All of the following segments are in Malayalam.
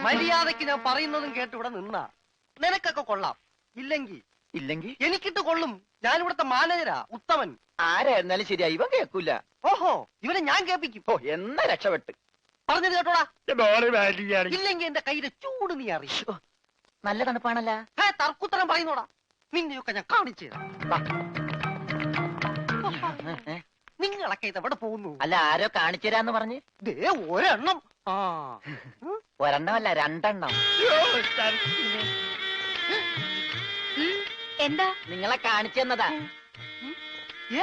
മര്യാദക്ക് ഞാൻ പറയുന്നതും കേട്ട് ഇവിടെ നിന്നാ നിനക്കൊക്കെ കൊള്ളാം. ഇല്ലെങ്കിൽ എനിക്കിട്ട് കൊള്ളും. ഞാൻ ഇവിടുത്തെ മാനേജരാ, ഉത്തമൻ. ആരായിരുന്നാലും ശരിയാ, ഇവൻ കേൾക്കൂല. ഓഹോ, ഇവനെ ഞാൻ കേൾപ്പിക്കും. ഓ, എന്നാ രക്ഷപ്പെട്ട്. പറഞ്ഞത് കേട്ടോടാ. ഇല്ലെങ്കിൽ എന്റെ കയ്യിലെ ചൂട് നീ അറിയോ? നല്ല തണുപ്പാണല്ലോ. തർക്കുത്തരം പറയുന്നോടാ. നിന്നെയൊക്കെ ഞാൻ കാണിച്ചു തരാം. നിങ്ങളൊക്കെ ഇതെവിടെ പോകുന്നു? അല്ല, ആരോ കാണിച്ചു തരാന്ന് പറഞ്ഞ്. ദേ ഒരെണ്ണം. ഒരെണ്ണമല്ല, രണ്ടെണ്ണം. എന്താ? നിങ്ങളെ കാണിച്ചു തന്നതാ.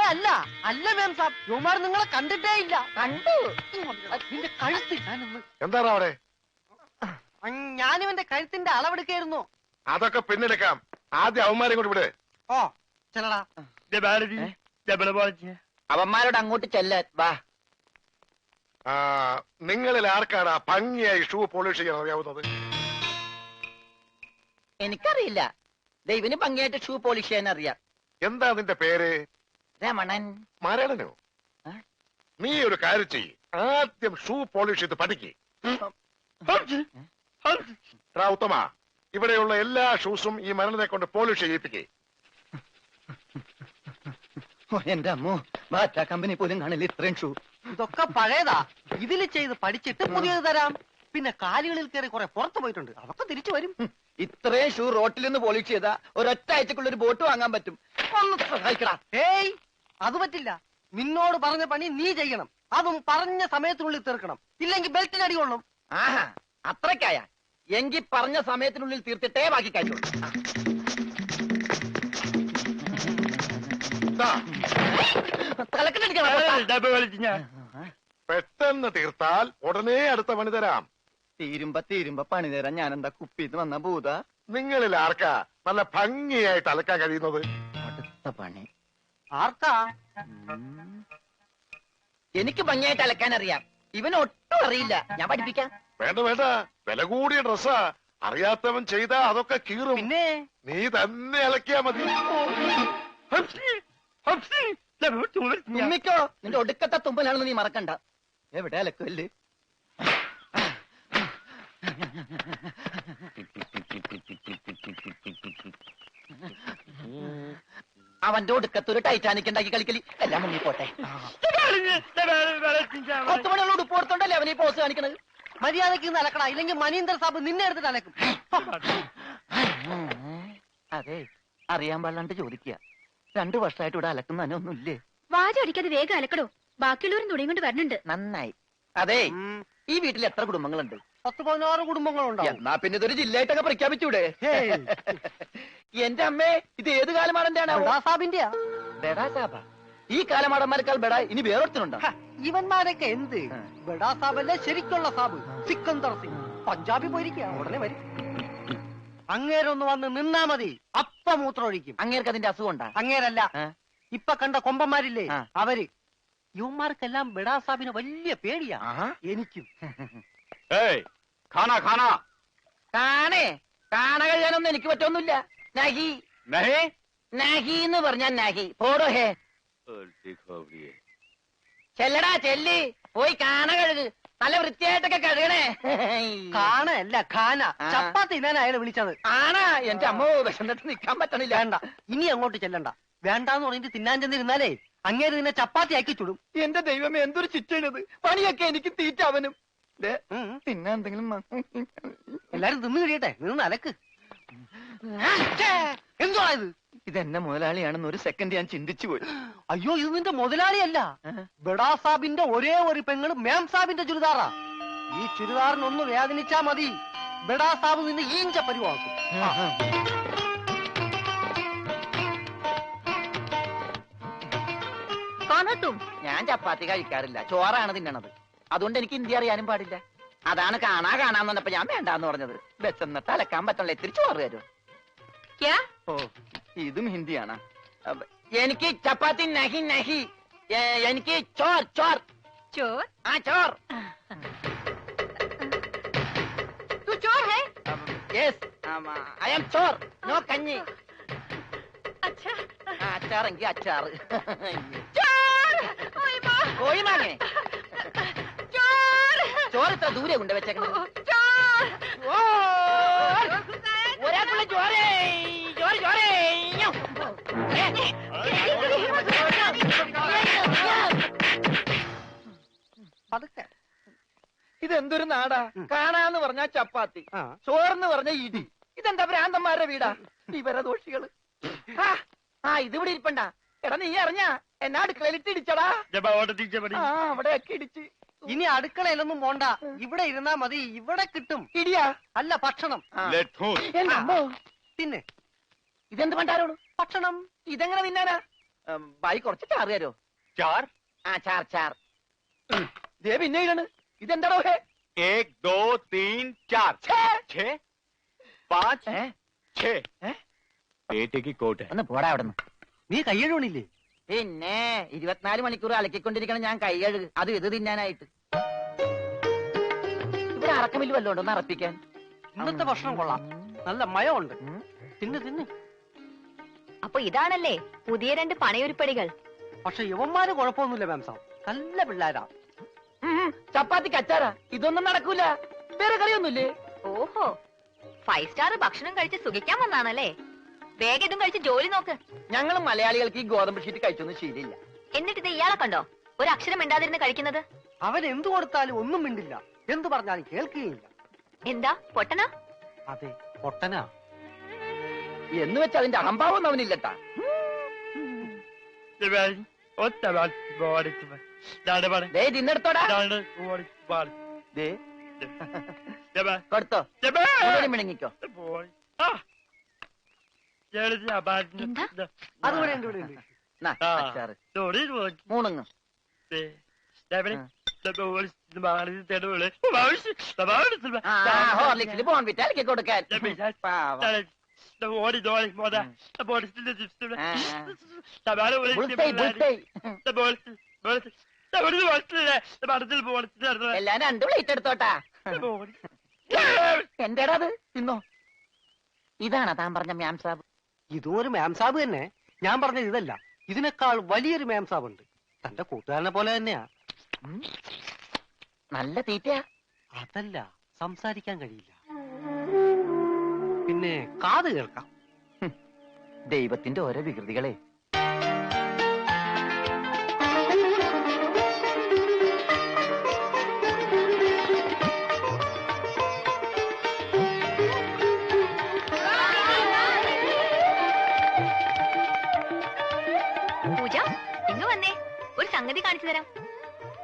അല്ല മേം സാബ്, യുമാർ നിങ്ങളെ കണ്ടിട്ടേ ഇല്ല. കണ്ടു. നിന്റെ കഴുത്ത് ഞാനൊന്ന്. എന്താണ് അവിടെ? ഞാനിവന്റെ കഴുത്തിന്റെ അളവെടുക്കായിരുന്നു. അതൊക്കെ പിന്നെടുക്കാം. ആദ്യം അവന്മാരെ കൊണ്ട് വിട്. ഓ ചെല്ലടാ. അവന്മാരോട് അങ്ങോട്ട് ചെല്ലാൻ വാ. നിങ്ങളിൽ ആർക്കാണ് ഭംഗിയായി ഷൂ പോളിഷ് ചെയ്യാൻ അറിയാവുന്നത്? എനിക്കറിയില്ല. ദൈവന് ഭംഗിയായിട്ട് ഷൂ പോളിഷ് ചെയ്യാൻ അറിയാം. എന്താ നിന്റെ പേര്? രമണൻ. മരണനോ? നീ ഒരു കാര്യം ചെയ്യ്, ആദ്യം ഷൂ പോളിഷ് ചെയ്ത് പഠിക്ക്. ഉത്തമ, ഇവിടെയുള്ള എല്ലാ ഷൂസും ഈ മരണനെ കൊണ്ട് പോളിഷ് ചെയ്യിപ്പിക്കേ. എന്റെ അമ്മോ, ബാറ്റ കമ്പനി പോലും കാണില്ല ഇത്രയും ഷൂ. ഇതൊക്കെ പഴയതാ. ഇതിൽ ചെയ്ത് പഠിച്ചിട്ട് പുതിയത് തരാം. പിന്നെ കാലുകളിൽ കയറി കുറെ പുറത്തു പോയിട്ടുണ്ട്, അതൊക്കെ തിരിച്ചു വരും. ഇത്രയും ഷൂ റോട്ടിൽ നിന്ന് പോളിഷ് ചെയ്താ ഒരൊറ്റ ആഴ്ചക്കുള്ള ഒരു ബോട്ട് വാങ്ങാൻ പറ്റും. ഒന്ന് സഹായിക്കടാ. ഏയ്, അത് പറ്റില്ല. നിന്നോട് പറഞ്ഞ പണി നീ ചെയ്യണം. അതും പറഞ്ഞ സമയത്തിനുള്ളിൽ തീർക്കണം. ഇല്ലെങ്കിൽ ബെൽറ്റിന് അടി കൊള്ളും. ആഹാ, അത്രക്കായ എങ്കിൽ പറഞ്ഞ സമയത്തിനുള്ളിൽ തീർത്തിട്ടേ ബാക്കി കഴിയുള്ളൂ. പെട്ടെന്ന് തീർത്താൽ ഉടനെ അടുത്ത പണി തരാം. തീരുമ്പ പണി തരാൻ ഞാൻ എന്താ കുപ്പിന്ന് വന്ന ഭൂത? നിങ്ങളിൽ ആർക്കാ നല്ല ഭംഗിയായിട്ട് അലക്കാൻ കഴിയുന്നത്? അടുത്ത പണി ആർക്കാ? എനിക്ക് ഭംഗിയായിട്ട് അലക്കാൻ അറിയാം. ഇവന് ഒട്ടും അറിയില്ല. ഞാൻ പഠിപ്പിക്കാം. വേണ്ട, വില കൂടിയ ഡ്രസ്സാ. അറിയാത്തവൻ ചെയ്താ അതൊക്കെ കീറും. പിന്നെ നീ തന്നെ അലക്കിയാ മതി. തുമ്മിക്കോ, നിന്റെ ഒടുക്കത്തെ തുമ്പലാണെന്ന് നീ മറക്കണ്ട. എവിടെ അലക്കല്ലേ? അവന്റെ ഒടുക്കത്തൊരു ടൈറ്റാനിക് ഉണ്ടാക്കി കളിക്കലി. എല്ലാം മുങ്ങി പോട്ടെ. 10 മണിയുള്ള ഉടുപ്പ് കൊടുത്തോണ്ടല്ലേ അവനീ പോസ് കാണിക്കണത്. മര്യാദക്ക് അലക്കടാ, ഇല്ലെങ്കിൽ മനീന്ദർ സാബ് നിന്നെ എടുത്തിട്ട് അലക്കും. അതെ, അറിയാൻ പാടില്ലാണ്ട് ചോദിക്കുക. 2 വർഷമായിട്ട് ഇവിടെ അലക്കുന്ന ഒന്നുമില്ലേ? വാചടിക്കാതെ വേഗം അലക്കടോ. ബാക്കിയുള്ളവരും തുണിയും കൊണ്ട് വരണുണ്ട്. നന്നായി. അതെ, ഈ വീട്ടിൽ എത്ര കുടുംബങ്ങളുണ്ട്? 10-16 കുടുംബങ്ങളുണ്ടോ? എന്നാ പിന്നെ ഇതൊരു ജില്ലയായിട്ടൊക്കെ പ്രഖ്യാപിച്ചൂടെ? എന്റെ അമ്മേ, ഇത് ഏത് കാലമാടന്റെയാണ്? ബെഡാ സാബ. ഈ കാലമാടന്മാരെക്കാൾ ബെഡ ഇനി വേറൊരുത്തനുണ്ടോ? ഇവന്മാരൊക്കെ എന്ത്? ബെഡാ സാബല്ലേ ശരിക്കുള്ള സാബ്, സിക്കന്ദർ സിംഗ്. പഞ്ചാബി പോയിരിക്കുക, ഉടനെ വരും. അങ്ങേരൊന്ന് വന്ന് നിന്നാ മതി, അപ്പ മൂത്രം ഒഴിക്കും. അങ്ങേർക്ക് അതിന്റെ അസുഖം ഉണ്ടാ? അങ്ങേരല്ല, ഇപ്പൊ കണ്ട കൊമ്പന്മാരില്ലേ അവര്. യുവന്മാർക്കെല്ലാം ബെഡാ സാബിന് വലിയ പേടിയാ. എനിക്കും. കാണ കഴിയാനൊന്നും എനിക്ക് പറ്റൊന്നുമില്ല. നഹി നഹി എന്ന് പറഞ്ഞാൽ നഹി. പോടോ ഹേ. ചെല്ലടാ, ചെല്ലി പോയി കാണ കഴുക്. നല്ല വൃത്തിയായിട്ടൊക്കെ കഴുകണേ. കാണല്ല, ഖാന. ചപ്പാത്തി ഞാൻ അയാളെ വിളിച്ചത്. ആണാ? എന്റെ അമ്മോ, വിശന്നിട്ട് നിക്കാൻ പറ്റണില്ല. വേണ്ട, ഇനി അങ്ങോട്ട് ചെല്ലണ്ട. വേണ്ടാന്ന് പറഞ്ഞിട്ട് തിന്നാൻ ചെന്നിരുന്നാലേ അങ്ങേര് നിന്നെ ചപ്പാത്തി ആക്കി ചുടും. എന്റെ ദൈവമേ, എന്തൊരു ചിറ്റണത്. പണിയൊക്കെ എനിക്ക് തീറ്റ അവനും. തിന്നാ എന്തെങ്കിലും എല്ലാരും തിന്നു കഴിയട്ടെ, നിന്ന് അലക്ക്. എന്തുവാ ഇത്? ഇതെന്നെ മുതലാളിയാണെന്ന് ഒരു സെക്കൻഡ് ഞാൻ ചിന്തിച്ചു പോയി. അയ്യോ, ഇത് നിന്റെ മുതലാളിയല്ല. ബെഡാ സാബിന്റെ ഒരേ ഒരു പെങ്ങള് മേം സാബിന്റെ ചുരിദാറാ. ഈ ചുരിദാറിനൊന്ന് വേദനിച്ചാ മതി, ബെഡാ സാബ് നിന്നെ ഈഞ്ച പരിവാക്കും. ഞാൻ ചപ്പാത്തി കഴിക്കാറില്ല, ചോറാണ് തിന്നണത്. അതുകൊണ്ട് എനിക്ക് ഹിന്ദി അറിയാനും പാടില്ല. അതാണ് കാണാന്ന് പറഞ്ഞപ്പോ ഞാൻ വേണ്ടാന്ന് പറഞ്ഞത്. ബെച്ചെന്നിട്ട് അലക്കാൻ പറ്റണല്ലോ, ഇത്തിരി ചോറ് തരുമോ? ഓ, ഇതും ഹിന്ദിയാണ്. എനിക്ക് ചപ്പാത്തി നഹി നഹി, എനിക്ക് ചോർ ചോർ ചോർ. ആ ചോർ. तू चोर है? Yes, I am Chor. No കഞ്ഞി. अच्छा, അച്ചാറെങ്കിൽ അച്ചാറ്. चोर! ओए माँ! കോഴി മാങ്ങേ. चोर! ചോറ് ഇത്ര ദൂരെ കൊണ്ട് വെച്ചേക്കണം. ഒരാൾക്കുള്ള ചോരേ ചോറ് ചോരേ. പതുക്കെ. ഇതെന്തൊരു നാടാ? കാണാന്ന് പറഞ്ഞാ ചപ്പാത്തി, ചോറെന്ന് പറഞ്ഞ ഇടി. ഇതെന്താ ഭ്രാന്തന്മാരുടെ വീടാ? വിവരദോഷികള്. ഇതിവിടെ ഇരിപ്പണ്ട. എടാ നീ അറിഞ്ഞാ എന്നാ അടുക്കളയിലിട്ട് ഇടിച്ചടാ? അവിടെയൊക്കെ ഇടിച്ച്. ഇനി അടുക്കളയിലൊന്നും പോണ്ട, ഇവിടെ ഇരുന്നാ മതി. ഇവിടെ കിട്ടും ഇടിയാ? അല്ല, ഭക്ഷണം. പിന്നെ ഇതെന്ത് പണ്ടാരോട് ഭക്ഷണം? ഇതെങ്ങനെ തിന്നാനാ? ബായി കുറച്ച് ചാറ് തരോ? चार ചാർ ചാർ. ദേ പിന്നെ ഇതാണ്. ഇതെന്താണോ? 1 2 3 4 6 5 6 पेटे की कोट है. ഒന്ന് പോടാ അവിടെ നിന്ന്. നീ കയ്യഴുണില്ലേ? പിന്നെ 24 മണിക്കൂർ അലക്കിക്കൊണ്ടിരിക്കണം ഞാൻ കൈകഴുകു. അത് ഇത് തിന്നാനായിട്ട്. ഇവിടെ അറക്കമില്ല വല്ലോണ്ടോ ഒന്ന് അറപ്പിക്കാൻ? ഇന്നത്തെ ഭക്ഷണം കൊള്ളാം, നല്ല മയമുണ്ട്. തിന്ന്. അപ്പൊ ഇതാണല്ലേ പുതിയ 2 പണയൊരുപ്പടികൾ. പക്ഷെ യുവന്മാര് കുഴപ്പമൊന്നുമില്ല മാം സാബ്, നല്ല പിള്ളേരാ. ചപ്പാത്തിക്ക് അച്ചാറാ? ഇതൊന്നും നടക്കൂല. വേറെ കറിയൊന്നുമില്ലേ? ഓഹോ, 5 സ്റ്റാർ ഭക്ഷണം കഴിച്ച് സുഖിക്കാൻ വന്നാണല്ലേ? വേഗം ഇതും കഴിച്ച് ജോലി നോക്ക്. ഞങ്ങൾ മലയാളികൾക്ക് ഈ ഗോതമ്പ് ഷീറ്റ് കഴിച്ചൊന്നും ശീലില്ല. എന്നിട്ട് ഇത് ഇയാളെ കണ്ടോ ഒരു അക്ഷരം മിണ്ടാതിരുന്ന് കഴിക്കുന്നത്? അവൻ എന്തു കൊടുത്താലും ഒന്നും മിണ്ടില്ല, എന്തു പറഞ്ഞാലും കേൾക്കുകയില്ല. എന്താ പൊട്ടനാ? അതെ, പൊട്ടനാ. എന്ന് വെച്ച് അതിന്റെ അഹംഭാവം അവനില്ലട്ടാ. തിന്നെടുത്തോടാ. കൊടുത്തോ മിണങ്ങിക്കോ. എന്താ? അതുകൂടെ ഉണ്ട്, ഇവിടെ ഉണ്ട്. മൂണങ്ങ് ഹോർലിക്സിൽ ബോൺവിറ്റ അലക്കി കൊടുക്കാൻ. എല്ലാം 2 പ്ലേറ്റ് എടുത്തോട്ടാ. എന്റേടാ അത്? തിന്നോ. ഇതാണോ താൻ പറഞ്ഞ മാം സാബ്? ഇതും ഒരു മാം സാബ് തന്നെ. ഞാൻ പറഞ്ഞത് ഇതല്ല, ഇതിനേക്കാൾ വലിയൊരു മാം സാബ് ഉണ്ട്. തന്റെ കൂട്ടുകാരനെ പോലെ തന്നെയാ. നല്ല തീറ്റയാ. അതല്ല, സംസാരിക്കാൻ കഴിയില്ല, പിന്നെ കാത് കേൾക്കാം. ദൈവത്തിന്റെ ഓരോ വികൃതികളെ. പൂജ, ഇങ്ങ് വന്നേ, ഒരു സംഗതി കാണിച്ചു തരാം.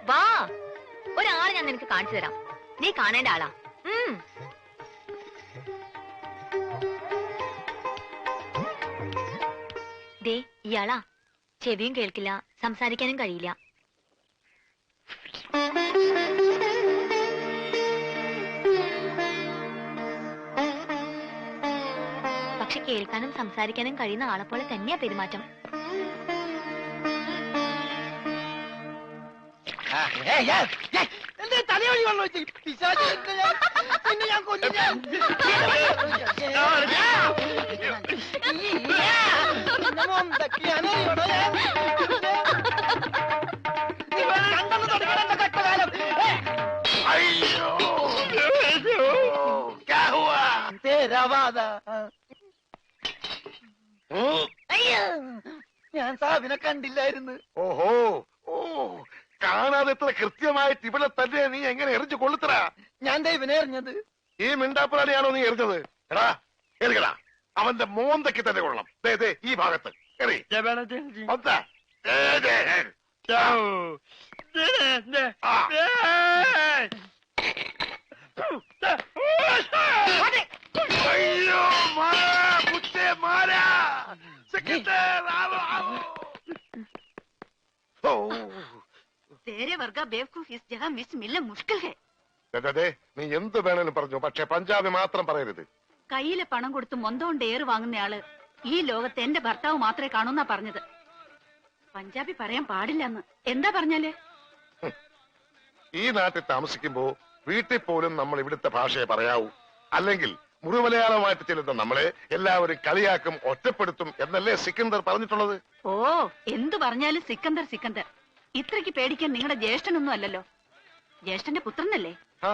വാ, ഒരാളെ ഞാൻ നിനക്ക് കാണിച്ചു തരാം. നീ കാണേണ്ട ആളാ. ദേ ഇയാളാ. ചെവിയും കേൾക്കില്ല, സംസാരിക്കാനും കഴിയില്ല. പക്ഷെ കേൾക്കാനും സംസാരിക്കാനും കഴിയുന്ന ആളെപ്പോലെ തന്നെയാ പെരുമാറ്റം. തലയോടി വന്നു പിന്നെ ഞാൻ കൊല്ലും. ഞാൻ സാബിനെ കണ്ടില്ലായിരുന്നു. ഓഹോ, ഓ, കാണാതെ എത്ര കൃത്യമായിട്ട് ഇവിടെ തന്നെ നീ എങ്ങനെ എറിഞ്ഞു കൊള്ളുത്തരാ? ഞാൻ ദൈവനെ എറിഞ്ഞത്. ഈ മിണ്ടാപ്പുറാണിയാണോ നീ എറിഞ്ഞത്? എടാ എറിയടാ, അവന്റെ മോന്തയ്ക്ക് തന്നെ കൊള്ളണം. ഈ ഭാഗത്ത് എറി. അയ്യോ, മാരാ तेरे वर्गा बेवकूफ इस जगह मिस मिलना मुश्किल है. നീ എന്ത് വേണേലും പറഞ്ഞു, പക്ഷെ പഞ്ചാബി മാത്രം പറയരുത്. കയ്യിലെ പണം കൊടുത്ത് മൊന്തോണ്ട് ഏറ് വാങ്ങുന്നയാള് ഈ ലോകത്ത് എന്റെ ഭർത്താവ് മാത്രമേ കാണൂന്നാ പറഞ്ഞത്. പഞ്ചാബി പറയാൻ പാടില്ലെന്ന്. എന്താ പറഞ്ഞാല്? ഈ നാട്ടിൽ താമസിക്കുമ്പോ വീട്ടിൽ പോലും നമ്മൾ ഇവിടുത്തെ ഭാഷയെ പറയാവൂ. അല്ലെങ്കിൽ മുഴുമലയാളമായിട്ട് ചെല്ലുന്ന നമ്മളെ എല്ലാവരും കളിയാക്കും, ഒറ്റപ്പെടുത്തും എന്നല്ലേ സിക്കന്ദർ പറഞ്ഞിട്ടുള്ളത്? ഓ, എന്തു പറഞ്ഞാലും സിക്കന്ദർ സിക്കന്ദർ. ഇത്രയ്ക്ക് പേടിക്കാൻ നിങ്ങളുടെ ജ്യേഷ്ഠനൊന്നും അല്ലല്ലോ. ജ്യേഷ്ഠന്റെ പുത്രനല്ലേ? ആ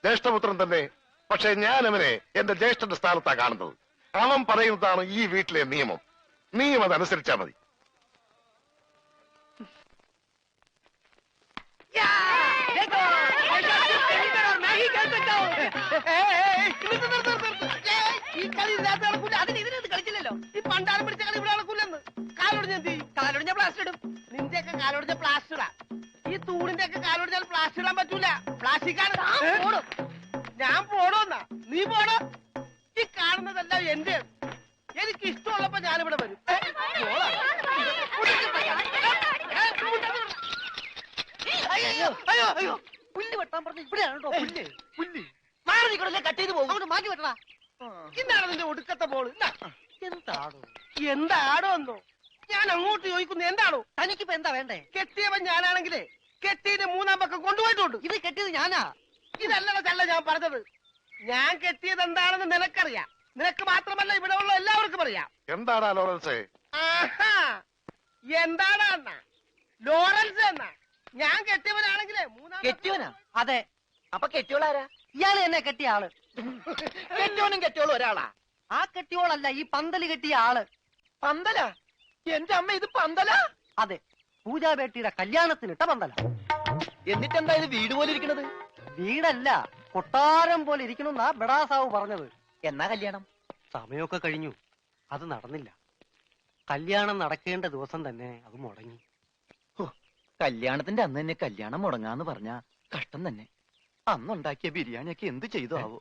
ജ്യേഷ്ഠപുത്രൻ തന്നെ. പക്ഷെ ഞാൻ അവനെ എന്റെ ജ്യേഷ്ഠന്റെ സ്ഥാനത്താ കാണുന്നത്. അവൻ പറയുന്നതാണ് ഈ വീട്ടിലെ നിയമം. നീയും അതനുസരിച്ചാ മതി. ഈ കളി ഇതിനകത്ത് നടക്കൂല. അതിന് ഇതിനകത്ത് കളിച്ചില്ലല്ലോ. ഈ പണ്ടാരം പിടിച്ച കളി ഇവിടെ നടക്കൂലെന്ന്. കാലൊടിഞ്ഞ എന്ത് ചെയ്യും? കാലൊടിഞ്ഞ പ്ലാസ്റ്റർ ഇടും. നിന്റെയൊക്കെ കാലൊടിഞ്ഞ പ്ലാസ്റ്ററാ. ഈ തൂണിന്റെ ഒക്കെ കാലൊടിഞ്ഞാൽ പ്ലാസ്റ്റർ ഇടാൻ പറ്റൂല. പ്ലാസ്റ്റിക്കാണ്. ഞാൻ പോടോന്നാ. നീ പോടോ. ഈ കാണുന്നതെല്ലാം എന്റെ. എനിക്ക് ഇഷ്ടമുള്ളപ്പോ ഞാനിവിടെ വരും. അയ്യോ അയ്യോ അയ്യോ, പുല്ല് വെട്ടാൻ പറഞ്ഞു. ഇവിടെയാണ് കേട്ടോ പുല്ല്. പുല്ല് മാറി നിൽക്കണല്ലേ, കട്ട് ചെയ്ത് പോകും. അങ്ങോട്ട് മാറ്റി വെട്ടടാ. ഇന്നാണ് നിന്റെ ഒടുക്കത്തെ ബോള്. എന്താടോ? എന്താടോ എന്നോ? ഞാൻ അങ്ങോട്ട് ചോദിക്കുന്നു, എന്താണോ? തനിക്കിപ്പോ എന്താ വേണ്ടേ? കെട്ടിയവൻ ഞാനാണെങ്കിലേ കെട്ടിയത് മൂന്നാം പക്കം കൊണ്ടുപോയിട്ടുണ്ട്. ഇത് കെട്ടിയത് ഞാനാ. ഇതല്ലട ചല്ല ഞാൻ പറഞ്ഞത്. ഞാൻ കെട്ടിയത് എന്താണെന്ന് നിനക്കറിയാം. നിനക്ക് മാത്രമല്ല ഇവിടെ ഉള്ള എല്ലാവർക്കും അറിയാം. എന്താടാ ലോറൻസേ? ആഹാ, എന്താടാ എന്നാ? ലോറൻസ് എന്നാ? ഞാൻ കെട്ടിയവനാണെങ്കിലേ മൂന്നാം കെട്ടിയോനാ? അതെ. അപ്പൊ കെട്ടിയോളാരാ? ഇയാള് എന്നെ കെട്ടിയ ആള്. കെട്ടിയോനും കെട്ടിയോളും ഒരാളാ? ആ കെട്ടിയോളല്ല, ഈ പന്തല് കെട്ടിയ ആള്. പന്തല? എന്റെ അമ്മ, ഇത് പന്തല? അതെ, പൂജാബേട്ടിയുടെ കല്യാണത്തിനിട്ട പന്തല. എന്നിട്ടെന്താ ഇത് വീട് പോലെ ഇരിക്കണത്? വീടല്ല, കൊട്ടാരം പോലെ ഇരിക്കണമെന്നാ ബഡാസാവ് പറഞ്ഞത്. എന്നാ കല്യാണം? സമയമൊക്കെ കഴിഞ്ഞു, അത് നടന്നില്ല. കല്യാണം നടക്കേണ്ട ദിവസം തന്നെ അത് മുടങ്ങി. കല്യാണത്തിന്റെ അന്ന് തന്നെ കല്യാണം മുടങ്ങാന്ന് പറഞ്ഞ കഷ്ടം തന്നെ. അന്നുണ്ടാക്കിയ ബിരിയാണിയൊക്കെ എന്ത് ചെയ്തു ആവോ?